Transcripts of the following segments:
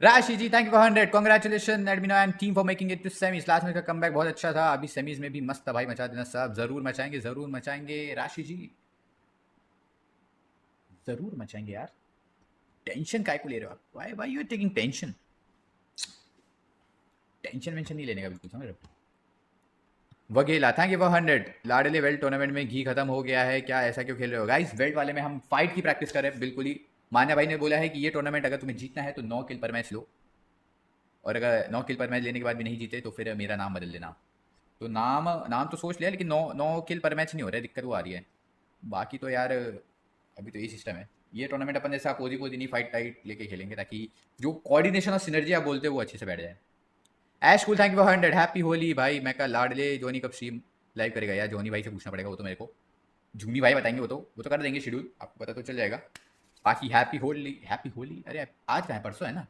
राशि ji thank you for 100 congratulation Admino and team for making it to semis. Last match का comeback बहुत अच्छा था, अभी सेमीज में भी मस्त था भाई, मचा देना सब। जरूर मचाएंगे राशि जी, जरूर मचाएंगे यार। टेंशन काय को ले रहे हो आप? Why why you are taking tension? Tension वेंशन नहीं लेने का बिल्कुल, समझ रहे हो? Vaghela thank you for 100। लाडले वेल्ट टूर्नामेंट में घी खत्म हो गया है क्या, ऐसा क्यों खेल रहे हो गाइस? वेल्ट वाले में हम फाइट की प्रैक्टिस कर रहे हैं बिल्कुल ही। मान्या भाई ने बोला है कि ये टूर्नामेंट अगर तुम्हें जीतना है तो 9 किल पर मैच लो, और अगर 9 किल पर मैच लेने के बाद भी नहीं जीते तो फिर मेरा नाम बदल देना। तो नाम नाम तो सोच लिया, लेकिन 9 किल पर मैच नहीं हो रहा है, दिक्कत वो आ रही है। बाकी तो यार अभी तो यही सिस्टम है। ये टूर्नामेंट अपन जैसा कोजी कोजी नहीं, फाइट टाइट लेके खेलेंगे, ताकि जो कोऑर्डिनेशन और सिनर्जी आप बोलते हो वो अच्छे से बैठ जाए। Ash cool thank you for 100। Happy Holi भाई। मैं कल लाडले जोनी कब स्ट्रीम लाइव करेगा यार? जोनी भाई से पूछना पड़ेगा, वो तो मेरे को जूनी भाई बताएंगे, वो तो कर देंगे शेड्यूल, आपको पता तो चल जाएगा। बाकी हैप्पी होली, हैप्पी होली। अरे आज कहाँ है, परसों है ना?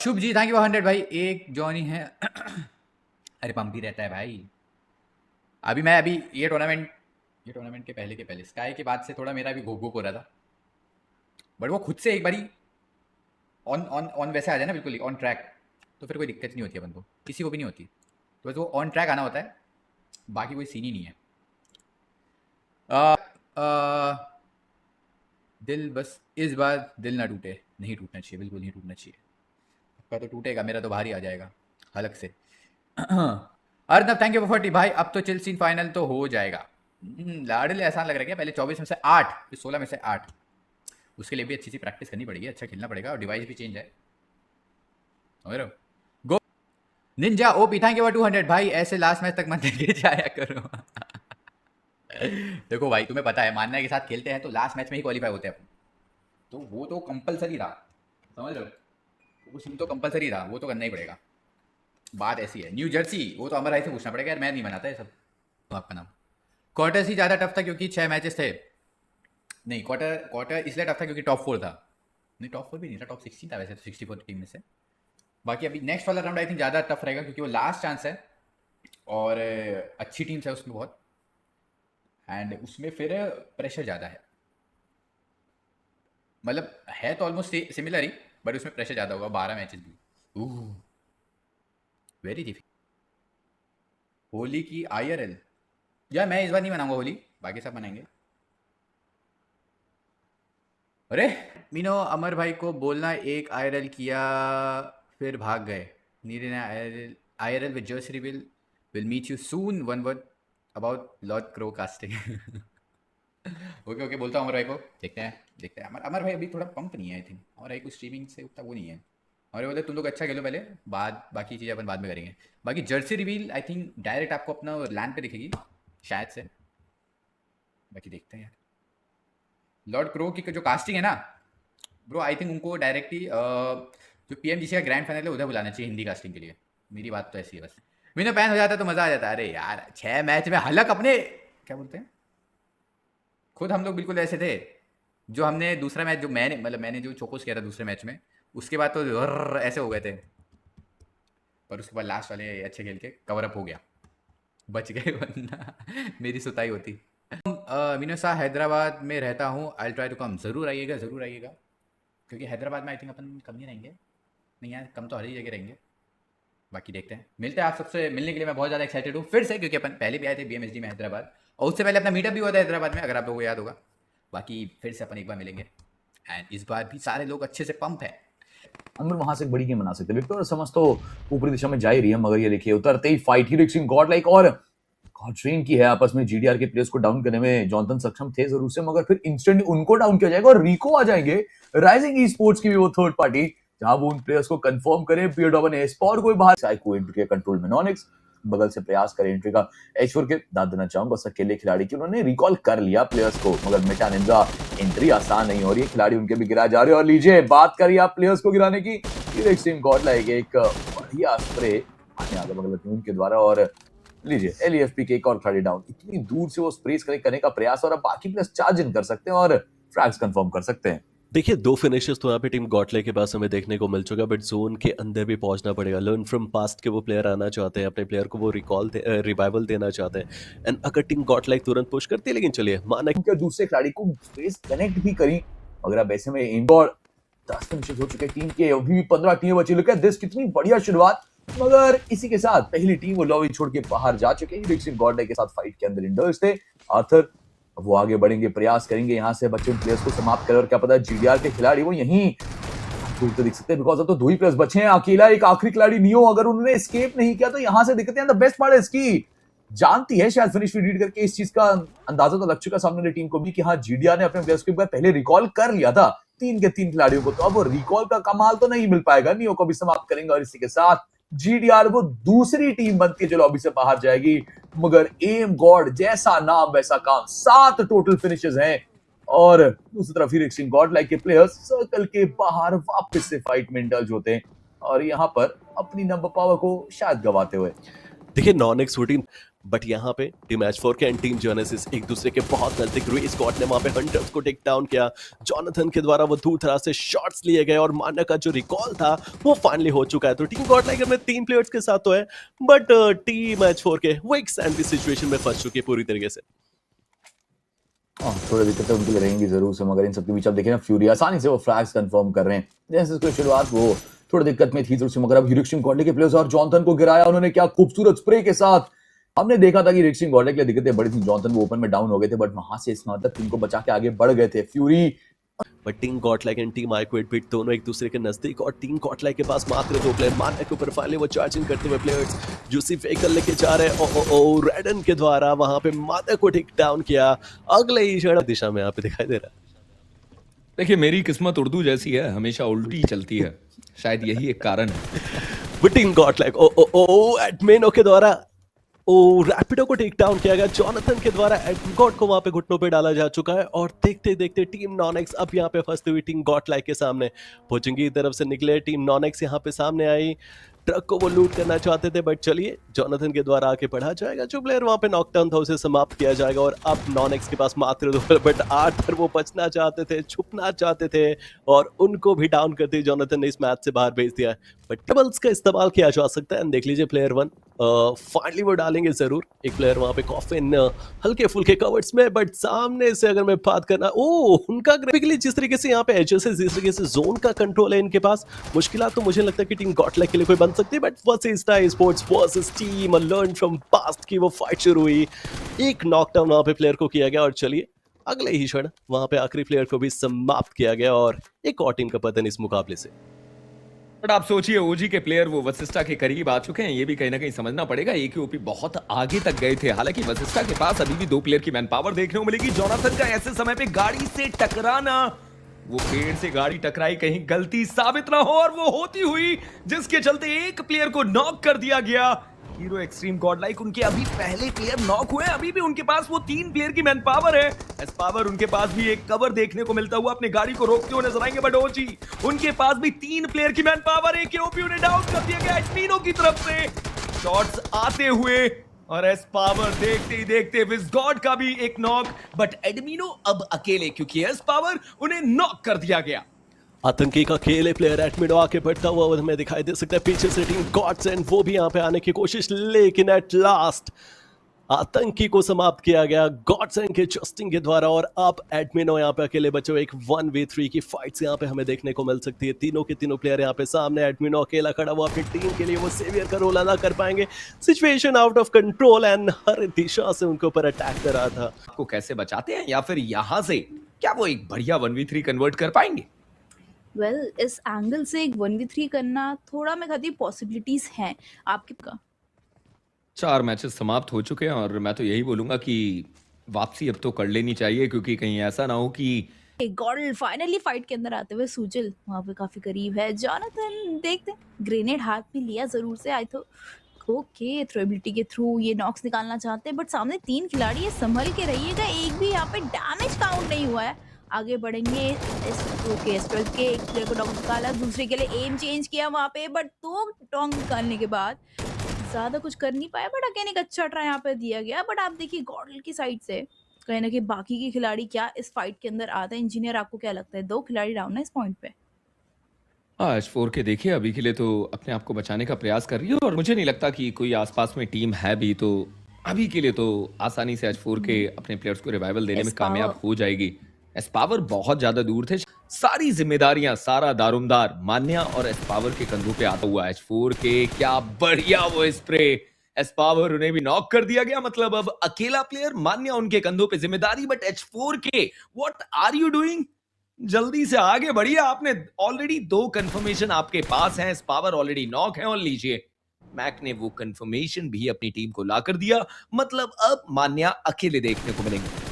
शुभ जी थैंक यू फॉर 100 भाई। एक जॉनी है अरे पंप ही रहता है भाई। अभी ये टूर्नामेंट के पहले स्काई के बाद से थोड़ा मेरा भी घोक घोक हो रहा था, बट वो खुद से एक बारी ऑन ऑन ऑन वैसे आ जाए ना, बिल्कुल ऑन ट्रैक, तो फिर कोई दिक्कत नहीं होती अपन को, किसी को भी नहीं होती। तो बस वो ऑन ट्रैक आना होता है, बाकी कोई सीन ही नहीं है। आ, आ, दिल बस इस बार दिल ना टूटे, नहीं टूटना चाहिए, बिल्कुल नहीं टूटना चाहिए। आपका तो टूटेगा, मेरा तो बाहर ही आ जाएगा हलक से अर्नब थैंक यू फॉर 40 भाई। अब तो चिल्सिन फाइनल तो हो जाएगा। लाडले आसान लग रहा है क्या? पहले 24 में से 8, फिर 16 में से 8। उसके लिए भी अच्छी सी प्रैक्टिस करनी पड़ेगी, अच्छा खेलना पड़ेगा, और डिवाइस भी चेंज है। समझ रहे हो? Go ninja OP thank you for 200 भाई। ऐसे लास्ट मैच तक मत लेके जाया करो देखो भाई, तुम्हें पता है मान्या के साथ खेलते हैं तो लास्ट मैच में ही क्वालिफाई होते हैं अपन, तो वो तो कंपलसरी था, समझ रहे हो? वो सीन तो कंपलसरी था, वो तो करना ही पड़ेगा। बात ऐसी है। न्यू जर्सी, वो तो अमर भाई से पूछना पड़ेगा यार, मैं नहीं बनाता है सब। तो आपका नाम क्वार्टर्स ही ज़्यादा टफ था क्योंकि 6 मैचेस थे। नहीं, क्वार्टर क्वार्टर इसलिए टफ था क्योंकि टॉप 4 था। नहीं, टॉप 4 भी नहीं था, टॉप 16 था वैसे तो 64 टीम में से। बाकी अभी नेक्स्ट वाला राउंड आई थिंक ज़्यादा टफ रहेगा, क्योंकि वो लास्ट चांस है, और अच्छी टीम्स है उसमें बहुत, एंड उसमें फिर प्रेशर ज़्यादा है। मतलब है तो ऑलमोस्ट सिमिलर ही, बट उसमें प्रेशर ज़्यादा होगा, 12 मैचेस भी। Very difficult. होली की IRL यार, मैं इस बार नहीं मनाऊंगा होली, बाकी सब मनाएंगे। अरे मीनो अमर भाई को बोलना एक IRL किया फिर भाग गए। Need an IRL with jersey reveal, will meet you soon, one word about lord crow casting okay okay, बोलता हूँ अमर भाई को, देखते हैं। अमर भाई अभी थोड़ा पंप नहीं है आई थिंक, अमर भाई को स्ट्रीमिंग से उतना वो नहीं है। और बोलते तुम लोग अच्छा खेलो पहले, बाद बाकी चीज़ें अपन बाद में करेंगे। बाकी Jersey reveal I think direct आपको अपना लैंड पे दिखेगी शायद से, बाकी देखते हैं यार। लॉर्ड क्रो की जो कास्टिंग है ना ब्रो, आई थिंक उनको डायरेक्ट ही जो PMGC का ग्रैंड फाइनल है उधर बुलाना चाहिए हिंदी कास्टिंग के लिए। मेरी बात तो ऐसी है बस। विनो पैन हो जाता तो मज़ा आ जाता। अरे यार 6 मैच में हलक अपने, क्या बोलते हैं, खुद हम लोग बिल्कुल ऐसे थे। जो हमने दूसरा मैच, जो मैंने जो चोकोस किया था दूसरे मैच में, उसके बाद तो ऐसे हो गए थे, पर उसके बाद लास्ट वाले अच्छे खेल के कवर अप हो गया, बच गए वरना मेरी सुताई होती। मीनू शाह हैदराबाद में रहता हूँ, आई ट्राई टू कम। ज़रूर आइएगा, ज़रूर आइएगा, क्योंकि हैदराबाद में आई थिंक अपन कम नहीं रहेंगे। नहीं यार, कम तो हर ही जगह रहेंगे। बाकी देखते हैं, मिलते हैं आप सबसे। मिलने के लिए मैं बहुत ज़्यादा एक्साइटेड हूँ फिर से, क्योंकि अपन पहले भी आए थे BMSD में हैदराबाद, और उससे पहले अपना मीटअप भी हुआ था हैदराबाद में, अगर आप लोगों को याद होगा। बाकी फिर से अपन एक बार मिलेंगे, एंड इस बार भी सारे लोग अच्छे से पंप है। अंदर वहां से एक बड़ी गेम बना सकते हैं। विक्टर समझ तो ऊपरी दिशा में जा ही रही है, मगर ये देखिए उतरते ही फाइट ही रिक्सिंग गॉड लाइक और ट्रेन की है आपस में। GDR के प्लेयर्स को डाउन करने में जॉनथन सक्षम थे जरूर से, मगर फिर इंस्टेंट उनको डाउन किया जाएगा और रिको आ जाएंगे राइजिंग ई स्पोर्ट्स की भी वो थर्ड पार्टी, जहां वो उन प्लेयर्स को कंफर्म करे। पीओडब्ल्यू एस्पॉर कोई बाहर साइको एंट्री के कंट्रोल में नॉनिक्स बगल से प्रयास करे एंट्री का। एश्वर के दाद देना चाहूंगा बस अकेले खिलाड़ी की, उन्होंने रिकॉल कर लिया प्लेयर्स को, मगर मिटा निंजा एंट्री आसान नहीं हो रही है, खिलाड़ी उनके भी गिरा जा रहे हैं। और लीजिए बात करिए आप प्लेयर्स को गिराने की, एक्सट्रीम गॉड लाइक एक बढ़िया स्प्रे आने आगे बगल टीम के द्वारा, और लीजिए LEFP के एक और खिलाड़ी डाउन। इतनी दूर से वो स्प्रेस करने का प्रयास, और अब बाकी प्लेयर्स चार्ज इन कर सकते हैं और फ्रैग्स कंफर्म कर सकते हैं। देखिए 2 फिनिशेस तो यहाँ पे टीम गॉटले के पास हमें देखने को मिल चुका, बट जोन के अंदर भी पहुंचना पड़ेगा। लर्न फ्रॉम पास्ट के वो प्लेयर आना चाहते हैं, अपने प्लेयर को वो रिवाइवल देना चाहते हैं, एंड अगर टीम गॉटले तुरंत पुश करती है, लेकिन चलिए माना उनके दूसरे खिलाड़ी को स्पेस कनेक्ट भी करी, मगर अब ऐसे में इंडोर 10 फिनिशेस हो चुके हैं टीम के, अभी भी 15 टीमें बची। लुक एट दिस, कितनी बढ़िया शुरुआत। मगर इसी के साथ पहली टीम वो लॉबी छोड़ के बाहर जा चुके हैं। रिक्सिंग गॉडलाइक के साथ फाइट के अंदर इंडर्स थे। आर्थर वो आगे बढ़ेंगे, प्रयास करेंगे यहाँ से बच्चे उन प्लेयर्स को समाप्त करें, और क्या पता जीडीआर के खिलाड़ी वो यहीं दूर तो दिख सकते हैं, बिकॉज अब तो 2 ही प्लेयर्स बचे हैं। अकेला एक आखिरी खिलाड़ी नियो, अगर उन्होंने एस्केप नहीं किया तो यहां से दिक्कतें हैं। द बेस्ट पार्ट है इसकी, जानती है शायद फिनिश रीड करके इस चीज का अंदाजा तो लग चुका सामने वाली टीम को भी कि हाँ जीडीआर ने अपने प्लेयर्स को एक बार पहले रिकॉल कर लिया था 3 के 3 खिलाड़ियों को, तो अब वो रिकॉल का कमाल तो नहीं मिल पाएगा। नियो को भी समाप्त करेंगे और इसी के साथ जीडीआर वो दूसरी टीम बनती है जो लॉबी से बाहर जाएगी। मगर एम गॉड, जैसा नाम वैसा काम, 7 टोटल फिनिशेस हैं। और दूसरी तरफ ही रिक्सिंग गॉडलाइक के प्लेयर्स सर्कल के बाहर वापस से फाइट में इंडल्ज होते हैं, और यहाँ पर अपनी नंबर पावर को शायद गवाते हुए। देखिए नॉनेक्स 14, बट यहाँ पे टीम H4 के एंड टीम जेनेसिस एक दूसरे के बहुत नजदीक। रे स्कॉट ने वहां पे हंटर्स को टेक डाउन किया, जॉनथन के द्वारा वो दूर दराज से शॉट्स लिए गए और मान्या का जो रिकॉल था वो फाइनली हो चुका है। तो टीम गॉडलाइक में 3 प्लेयर्स के साथ तो है, बट टीम H4 के वो एक सैंडविच सिचुएशन में फंस चुकी है पूरी तरीके से। थोड़ी दिक्कतें उनके लिए रहेंगी जरूर से, मगर इन सबके बीच आप देखें ना, फ्यूरी आसानी से वो फ्लैग्स कंफर्म कर रहे हैं। जैसे इसकी शुरुआत वो थोड़ी दिक्कत में थी जरूर से, मगर अब रिक्सिंग गॉडलाइक के प्लेयर्स और जॉनथन को गिराया उन्होंने, क्या खूबसूरत स्प्रे के साथ। हमने देखा था कि रिक्सिंग गॉडलाइक के लिए दिक्कतें बड़ी थी, जॉनथन वो ओपन में डाउन हो गए थे, बट वहां से स्मार्ट टीम को बचा के आगे बढ़ गए थे Fury. But team Godlike and team आइक्विड बिट दोनों एक दूसरे के नजदीक, और टीम गॉडलाइक के पास मात्र 2 प्लेयर। मान्या के ऊपर फाइनली वो चार्जिंग करते हुए प्लेयर्स जूसी फेकल लेके जा रहे हैं। ओ रेडन के द्वारा वहां पे मान्या को टेक डाउन किया, अगले ही क्षण दिशा में यहाँ पे दिखाई दे रहा है। देखिए मेरी किस्मत उर्दू जैसी है, हमेशा उल्टी चलती है, शायद यही एक कारण है। बट टीम गॉडलाइक ओ एडमिनो के द्वारा रैपिडो को टेक डाउन किया गया। जॉनथन के द्वारा गॉड को वहां पे घुटनों पे डाला जा चुका है, और देखते देखते टीम नॉनेक्स अब यहाँ पे फंसती हुई टीम गॉडलाइक के सामने। पोचिंग की तरफ से निकले टीम नॉनेक्स यहाँ पे सामने आई, ट्रक को वो लूट करना चाहते थे, बट चलिए जॉनथन के द्वारा आके पढ़ा जाएगा। जो प्लेयर वहां पे नॉकडाउन था उसे समाप्त किया जाएगा, और अब नॉनेक्स के पास मात्र 2, बट आर्थर वो बचना चाहते थे, छुपना चाहते थे, और उनको भी डाउन करते जॉनथन ने इस मैच से बाहर भेज दिया। बट डबल्स का इस्तेमाल किया जा सकता है। देख लीजिए प्लेयर 1 फाइनली वो डालेंगे जरूर। एक प्लेयर वहां पे कॉफिन हल्के फुल्के कवर्स में, बट सामने से अगर मैं बात करना, उनका ग्राफिकली जिस तरीके से यहाँ पे एजेस है, जिस तरीके से जोन का कंट्रोल है इनके पास, मुश्किलात तो मुझे लगता है कि टीम गॉडलाइक के लिए कोई बन सकती है। But versus star sports versus team learn from past की वो फाइट शुरू हुई, एक नॉकडाउन वहां पे प्लेयर को किया गया, और चलिए अगले ही क्षण वहां पे आखिरी प्लेयर को भी समाप्त किया गया, और एक और टीम का पतन इस मुकाबले से। बट आप सोचिए ओजी के प्लेयर वो वशिष्ठा के करीब आ चुके हैं, ये भी कहीं ना कहीं समझना पड़ेगा। एकेओपी बहुत आगे तक गए थे, हालांकि वशिष्ठा के पास अभी भी 2 प्लेयर की मैन पावर देखने को मिलेगी। जॉनथन का ऐसे समय पे गाड़ी से टकराना, वो पेड़ से गाड़ी टकराई कहीं गलती साबित ना हो, और वो होती हुई जिसके चलते एक प्लेयर को नॉक कर दिया गया। हीरो एक्सट्रीम गॉडलाइक उनके अभी पहले प्लेयर नॉक हुए, अभी भी उनके पास वो 3 प्लेयर की मैन पावर है। एस पावर उनके पास भी एक कवर देखने को मिलता हुआ अपनी गाड़ी को रोकते हुए नजर आएंगे, बट ओजी उनके पास भी 3 प्लेयर की मैन पावर है। केओपी उन्हें डाउन कर दिया गया एडमिनो की तरफ से, शॉट्स आते हुए, और एस पावर देखते ही देखते विज़गॉड का भी एक नॉक, बट एडमिनो अब अकेले, क्योंकि एस पावर उन्हें नॉक कर दिया गया। आतंकी का अकेले प्लेयर एडमिनो आके बढ़ता हुआ हमें दिखाई दे सकता है। पीछे से टीम गॉड्स एंड वो भी यहाँ पे आने की कोशिश, लेकिन एट लास्ट आतंकी को समाप्त किया गया गॉड्स एंड के जस्टिन के द्वारा, और अब एडमिनो यहाँ पे अकेले बचे हुए। एक 1v3 की फाइट्स यहाँ पे हमें देखने को मिल सकती है। तीनों के तीनों प्लेयर यहाँ पे सामने, एडमिनो अकेला खड़ा हुआ अपनी टीम के लिए, वो सेवियर का रोल अदा कर पाएंगे। Situation out of control and हर दिशा से उनके ऊपर अटैक कर रहा था। आपको कैसे बचाते हैं, या फिर यहां से क्या वो एक बढ़िया 1v3 कन्वर्ट कर पाएंगे? इस एंगल से एक 1v3 करना थोड़ा मैं कहती हूँ पॉसिबिलिटीज हैं आपके का। 4 मैचेस समाप्त हो चुके हैं, और मैं तो यही बोलूंगा कि वापसी अब तो कर लेनी चाहिए, क्योंकि कहीं ऐसा ना हो कि गॉडल फाइनली फाइट के अंदर आते हुए, सूजल वहां पे काफी करीब है। जॉनथन देखते ग्रेनेड हाथ में लिया जरूर से, आई तो ओके थ्रोएबिलिटी के थ्रू ये नॉक्स निकालना चाहते हैं, बट सामने 3 खिलाड़ी है, संभल के रहिएगा। एक भी यहाँ पे डैमेज काउंट नहीं हुआ है। आगे बढ़ेंगे, ओके एस्ट्रल के एक प्लेयर को डॉन्ग निकाला, दूसरे के लिए एम चेंज किया वहाँ पे, बट 2 डॉन्ग निकालने के बाद ज्यादा कुछ कर नहीं पाया, बट अगेन एक अच्छा ट्राई यहाँ पे दिया गया। बट आप देखिए गॉडल की साइड से कहीं ना कहीं बाकी के खिलाड़ी क्या इस फाइट के अंदर आते हैं। इंजीनियर आपको क्या लगता है, 2 खिलाड़ी डाउन है इस पॉइंट पे? H4 के देखिए अभी के लिए तो अपने आप को बचाने का प्रयास कर रही है, और मुझे नहीं लगता कि कोई आसपास में टीम है भी, तो अभी के लिए तो आसानी से H4 के अपने प्लेयर्स को रिवाइवल देने में कामयाब हो जाएगी। एस्पावर बहुत ज्यादा दूर थे। सारी जिम्मेदारियां, सारा दारोमदार मान्या और एस्पावर के कंधों पे आता हुआ। H4 के क्या बढ़िया वो स्प्रे, एस्पावर उन्हें भी नॉक कर दिया गया। मतलब अब अकेला प्लेयर, मान्या उनके कंधों पे जिम्मेदारी, बट H4 के व्हाट आर यू डूइंग? जल्दी से आगे बढ़िए, आपने ऑलरेडी 2 कंफर्मेशन आपके पास हैं, एस्पावर ऑलरेडी नॉक है, और लीजिए मैक ने वो कंफर्मेशन भी अपनी टीम को ला कर दिया। मतलब अब मान्या अकेले देखने को मिलेंगे।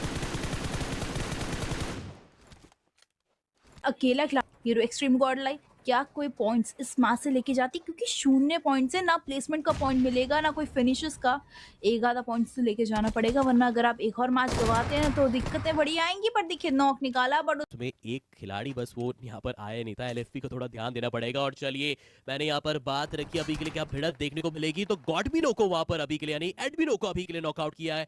अकेला खिलाड़ी हीरो एक्सट्रीम गॉड लाइक क्या कोई पॉइंट्स इस मैच से लेके जाती, क्योंकि 0 पॉइंट से ना प्लेसमेंट का पॉइंट मिलेगा ना कोई फिनिशेस का। एक आधा पॉइंट से लेके जाना पड़ेगा, वरना अगर आप एक और मैच गवाते हैं तो दिक्कतें बड़ी आएंगी। पर देखिए नॉक निकाला, बट उसमें एक खिलाड़ी बस वो यहाँ पर आया नहीं था। एलएफपी को थोड़ा ध्यान देना पड़ेगा। और चलिए मैंने यहाँ पर बात रखी अभी के लिए क्या भिड़त देखने को मिलेगी, तो गॉडविनो को वहां पर अभी के लिए यानी एडविनो को अभी के लिए नॉकआउट किया है।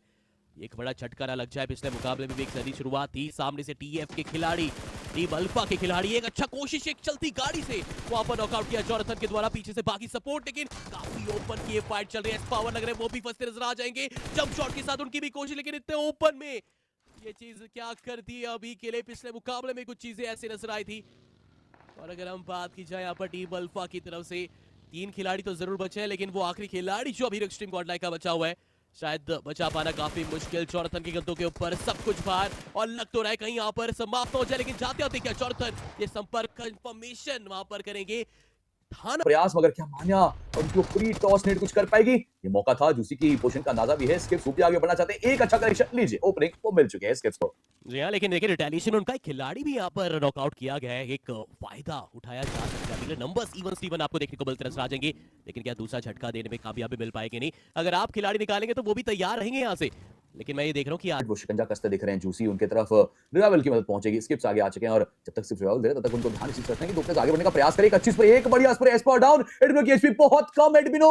एक बड़ा झटका ना लग जाए, पिछले मुकाबले में भी एक सदी शुरुआत थी। सामने से टीएफ के खिलाड़ी, टीम अल्फा के खिलाड़ी, एक अच्छा कोशिश एक चलती गाड़ी से वहां पर नॉकआउट किया जॉनथन के द्वारा। पीछे से बाकी सपोर्ट, लेकिन काफी ओपन की ये फाइट चल रही है। पावर लग रहे हैं वो भी फंसते नजर आ जाएंगे। जंप शॉट के साथ उनकी भी कोशिश, लेकिन इतने ओपन में ये चीज क्या करती है अभी के लिए। पिछले मुकाबले में कुछ चीजें ऐसी नजर आई थी। और अगर हम बात की जाए यहाँ पर टीम अल्फा की तरफ से 3 खिलाड़ी तो जरूर बचे हैं, लेकिन वो आखिरी खिलाड़ी जो अभी एक्सट्रीम गॉडलाइक का बचा हुआ है, शायद बचा पाना काफी मुश्किल। जॉनथन के गद्दों के ऊपर सब कुछ बाहर, और लग तो रहा है कहीं यहाँ पर समाप्त हो जाए, लेकिन जाते होते क्या जॉनथन ये संपर्क कंफर्मेशन वहां पर करेंगे। प्रयास, मगर क्या मान्या और उनकी प्री टॉस नेट कुछ कर पाएगी? ये मौका था, जूसी की पोजीशन का अंदाजा भी है। स्किप्स ऊपर आगे बढ़ना चाहते हैं, एक अच्छा कनेक्शन लीजिए, ओपनिंग वो मिल चुके हैं स्किप्स को। जी हाँ, लेकिन देखिए रिटेलिएशन उनका एक खिलाड़ी भी यहाँ पर नॉकआउट किया गया है। एक फायदा उठाया जा सकता है। नंबर्स इवन स्टीवन आपको देखने को मिलते नजर आ जाएंगे, लेकिन क्या दूसरा झटका देने में कामयाबी मिल पाएगी? नहीं, अगर आप खिलाड़ी निकालेंगे तो वो भी तैयार रहेंगे यहाँ से। लेकिन मैं ये देख रहा हूँ कि वो शिकंजा कसते दिख रहे हैं जूसी, उनके तरफ रिवाइवल की मदद पहुंचेगी। स्किप्स आगे आ चुके हैं, और जब तक सिर्फ रिवाइवल दे रहे तब तक उनको ध्यान इसी तरफ है कि दो आगे बढ़ने का प्रयास करें। एक अच्छी स्प्रे, एक बढ़िया स्प्रे, एस्पर डाउन, एडमिनो की एचपी बहुत कम। एडमिनो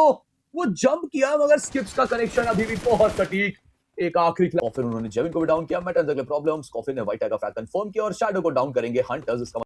वो जंप किया, मगर स्किप्स का कनेक्शन अभी भी बहुत सटीक। एक आखिरी कॉफिन उन्होंने जेविन को भी डाउन किया। मेटल्स अगले प्रॉब्लम्स, कॉफिन ने व्हाइट टाइगर फ्रैग कंफर्म किया और शैडो को डाउन करेंगे हंटर्स। इसका